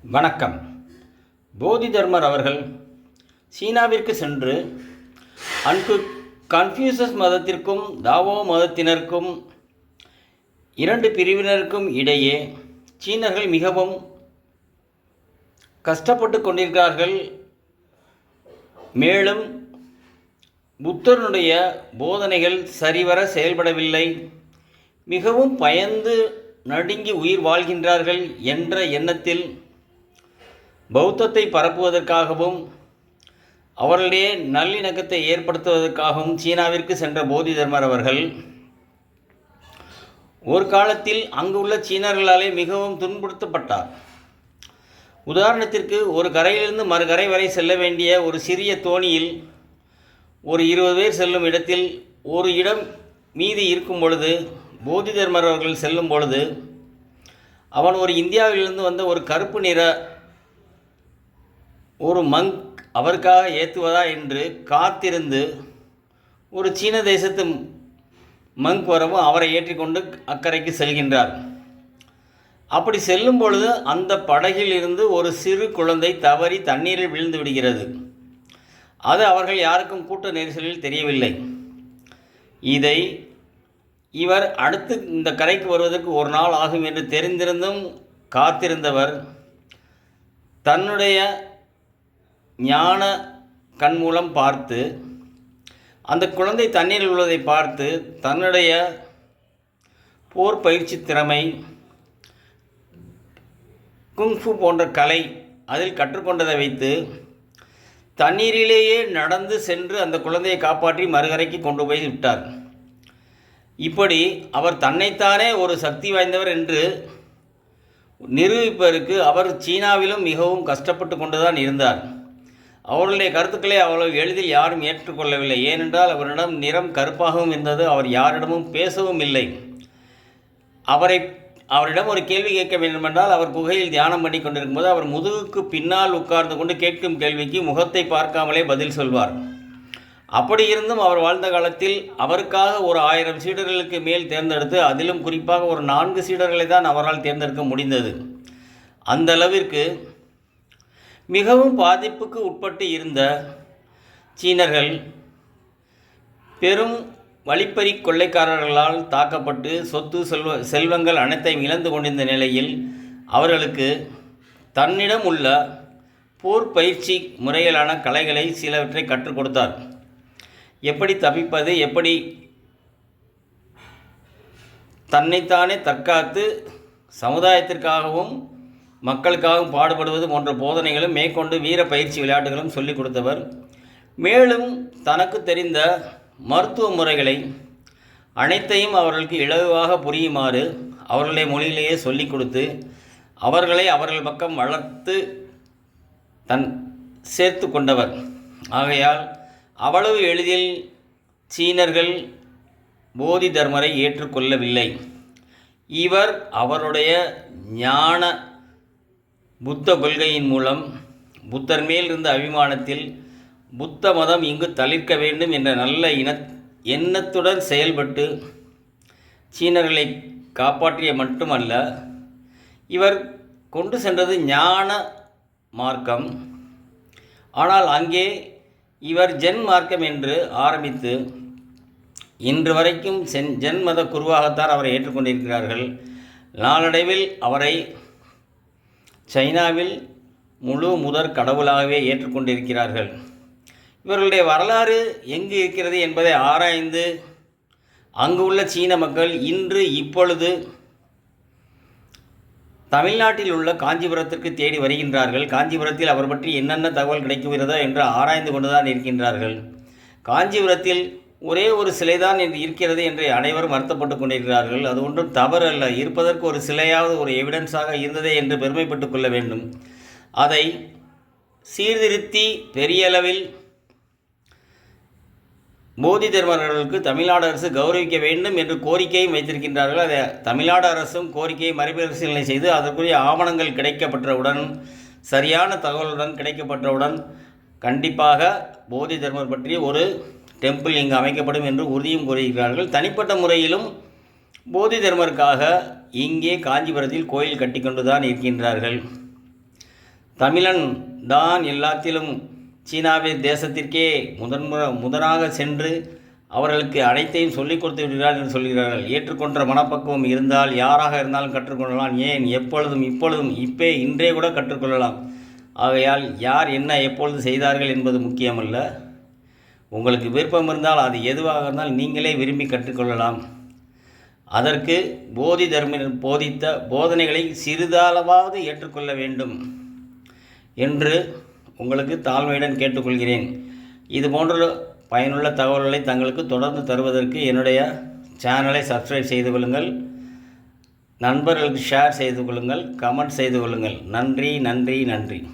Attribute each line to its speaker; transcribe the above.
Speaker 1: வணக்கம். போதி தர்மர் அவர்கள் சீனாவிற்கு சென்று அங்கு கன்ஃபியூசஸ் மதத்திற்கும் தாவோ மதத்தினருக்கும் இரண்டு பிரிவினருக்கும் இடையே சீனர்கள் மிகவும் கஷ்டப்பட்டு கொண்டிருக்கிறார்கள். மேலும் புத்தருடைய போதனைகள் சரிவர செயல்படவில்லை, மிகவும் பயந்து நடுங்கி உயிர் வாழ்கின்றார்கள் என்ற எண்ணத்தில் பௌத்தத்தை பரப்புவதற்காகவும் அவர்களிடையே நல்லிணக்கத்தை ஏற்படுத்துவதற்காகவும் சீனாவிற்கு சென்ற போதி தர்மர் அவர்கள் ஒரு காலத்தில் அங்குள்ள சீனர்களாலே மிகவும் துன்புறுத்தப்பட்டார். உதாரணத்திற்கு, ஒரு கரையிலிருந்து மறுகரை வரை செல்ல வேண்டிய ஒரு சிறிய தோணியில் ஒரு 20 பேர் செல்லும் இடத்தில் ஒரு இடம் மீதி இருக்கும் பொழுது போதி தர்மர் அவர்கள் செல்லும் பொழுது அவன் ஒரு இந்தியாவிலிருந்து வந்த ஒரு கருப்பு நிற ஒரு மங்க் அவருக்காக ஏற்றுவதா என்று காத்திருந்து ஒரு சீன தேசத்து மங்க் வரவும் அவரை ஏற்றிக்கொண்டு அக்கறைக்கு செல்கின்றார். அப்படி செல்லும் பொழுது அந்த படகில் இருந்து ஒரு சிறு குழந்தை தவறி தண்ணீரில் விழுந்து விடுகிறது. அது அவர்கள் யாருக்கும் கூட்ட நெரிசலில் தெரியவில்லை. இதை இவர் அடுத்து இந்த கரைக்கு வருவதற்கு ஒரு நாள் ஆகும் என்று தெரிந்திருந்தும் காத்திருந்தவர் தன்னுடைய ஞான கண் மூலம் பார்த்து அந்த குழந்தை தண்ணீரில் உள்ளதை பார்த்து தன்னுடைய போர் பயிற்சி திறமை, குங்ஃபு போன்ற கலை அதில் கற்றுக்கொண்டதை வைத்து தண்ணீரிலேயே நடந்து சென்று அந்த குழந்தையை காப்பாற்றி மறுகரைக்கு கொண்டு போய் விட்டார். இப்படி அவர் தன்னைத்தானே ஒரு சக்தி வாய்ந்தவர் என்று நிரூபிப்பதற்கு அவர் சீனாவிலும் மிகவும் கஷ்டப்பட்டு கொண்டுதான் இருந்தார். அவர்களுடைய கருத்துக்களை அவ்வளவு எளிதில் யாரும் ஏற்றுக்கொள்ளவில்லை. ஏனென்றால் அவரிடம் நிறம் கருப்பாகவும் இருந்தது. அவர் யாரிடமும் பேசவும் இல்லை. அவரிடம் ஒரு கேள்வி கேட்க வேண்டுமென்றால் அவர் குகையில் தியானம் பண்ணி கொண்டிருக்கும்போது அவர் முதுகுக்கு பின்னால் உட்கார்ந்து கொண்டு கேட்கும் கேள்விக்கு முகத்தை பார்க்காமலே பதில் சொல்வார். அப்படி இருந்தும் அவர் வாழ்ந்த காலத்தில் அவருக்காக ஒரு 1000 சீடர்களுக்கு மேல் தேர்ந்தெடுத்து அதிலும் குறிப்பாக ஒரு 4 சீடர்களை தான் அவரால் தேர்ந்தெடுக்க முடிந்தது. அந்த அளவிற்கு மிகவும் பாதிப்புக்கு உட்பட்டு இருந்த சீனர்கள் பெரும் வழிப்பறி கொள்ளைக்காரர்களால் தாக்கப்பட்டு சொத்து செல்வங்கள் அனைத்தையும் இழந்து கொண்டிருந்த நிலையில் அவர்களுக்கு தன்னிடம் உள்ள போர் பயிற்சி முறையிலான கலைகளை சிலவற்றை கற்றுக் கொடுத்தார். எப்படி தப்பிப்பது, எப்படி தன்னைத்தானே தற்காத்து சமுதாயத்திற்காகவும் மக்களுக்காகவும் பாடுபடுவது போன்ற போதனைகளும் மேற்கொண்டு வீர பயிற்சி விளையாட்டுகளும் சொல்லிக் கொடுத்தவர். மேலும் தனக்கு தெரிந்த மருத்துவ முறைகளை அனைத்தையும் அவர்களுக்கு இலகுவாக புரியுமாறு அவர்களுடைய மொழியிலேயே சொல்லிக் கொடுத்து அவர்களை அவர்கள் பக்கம் வளர்த்து சேர்த்து கொண்டவர். ஆகையால் அவ்வளவு எளிதில் சீனர்கள் போதி தர்மரை ஏற்றுக்கொள்ளவில்லை. இவர் அவருடைய ஞான புத்த கொள்கையின் மூலம் புத்தர் மேல் இருந்த அபிமானத்தில் புத்த மதம் இங்கு தளிர்க்க வேண்டும் என்ற நல்ல எண்ணத்துடன் செயல்பட்டு சீனர்களை காப்பாற்றிய மட்டுமல்ல, இவர் கொண்டு சென்றது ஞான மார்க்கம். ஆனால் அங்கே இவர் ஜென் மார்க்கம் என்று ஆரம்பித்து இன்று வரைக்கும் ஜென் மத குருவாகத்தான் அவரை ஏற்றுக்கொண்டிருக்கிறார்கள். நாளடைவில் அவரை சைனாவில் முழு முதற் கடவுளாகவே ஏற்றுக்கொண்டிருக்கிறார்கள். இவர்களுடைய வரலாறு எங்கு இருக்கிறது என்பதை ஆராய்ந்து அங்கு உள்ள சீன மக்கள் இப்பொழுது தமிழ்நாட்டில் உள்ள காஞ்சிபுரத்திற்கு தேடி வருகின்றார்கள். காஞ்சிபுரத்தில் அவர் பற்றி என்னென்ன தகவல் கிடைக்குகிறதோ என்று ஆராய்ந்து கொண்டுதான் இருக்கின்றார்கள். காஞ்சிபுரத்தில் ஒரே ஒரு சிலைதான் என்று இருக்கிறது என்று அனைவரும் வருத்தப்பட்டு கொண்டிருக்கிறார்கள். அது ஒன்றும் தவறல்ல. இருப்பதற்கு ஒரு சிலையாவது ஒரு எவிடன்ஸாக இருந்ததே என்று பெருமைப்பட்டு கொள்ள வேண்டும். அதை சீர்திருத்தி பெரிய அளவில் போதி தர்மர்களுக்கு தமிழ்நாடு அரசு கௌரவிக்க வேண்டும் என்று கோரிக்கையும் வைத்திருக்கின்றார்கள். அதை தமிழ்நாடு அரசும் கோரிக்கையை மறுபரிசீலனை செய்து அதற்குரிய ஆவணங்கள் கிடைக்கப்பட்டவுடன், சரியான தகவலுடன் கிடைக்கப்பட்டவுடன் கண்டிப்பாக போதி தர்மர் பற்றி ஒரு டெம்பிள் இங்கு அமைக்கப்படும் என்று உறுதியும் கூறுகிறார்கள். தனிப்பட்ட முறையிலும் போதி தர்மருக்காக இங்கே காஞ்சிபுரத்தில் கோயில் கட்டி கொண்டு தான் இருக்கின்றார்கள். தமிழன் தான் எல்லாத்திலும் சீனாவை தேசத்திற்கே முதனாக சென்று அவர்களுக்கு அனைத்தையும் சொல்லிக் கொடுத்து விடுகிறார் என்று சொல்கிறார்கள். ஏற்றுக்கொண்ட மனப்பக்குவம் இருந்தால் யாராக இருந்தாலும் கற்றுக்கொள்ளலாம். ஏன் இப்பொழுதும் இன்றே கூட கற்றுக்கொள்ளலாம். ஆகையால் யார் என்ன எப்பொழுது செய்தார்கள் என்பது முக்கியமல்ல. உங்களுக்கு விருப்பம் இருந்தால் அது எதுவாக இருந்தால் நீங்களே விரும்பி கற்றுக்கொள்ளலாம். அதற்கு போதி தர்மர் போதித்த போதனைகளை சிறிதளவாவது ஏற்றுக்கொள்ள வேண்டும் என்று உங்களுக்கு தாழ்மையுடன் கேட்டுக்கொள்கிறேன். இது போன்ற பயனுள்ள தகவல்களை தங்களுக்கு தொடர்ந்து தருவதற்கு என்னுடைய சேனலை சப்ஸ்கிரைப் செய்து கொள்ளுங்கள். நண்பர்களுக்கு ஷேர் செய்து கொள்ளுங்கள். கமெண்ட் செய்து கொள்ளுங்கள். நன்றி.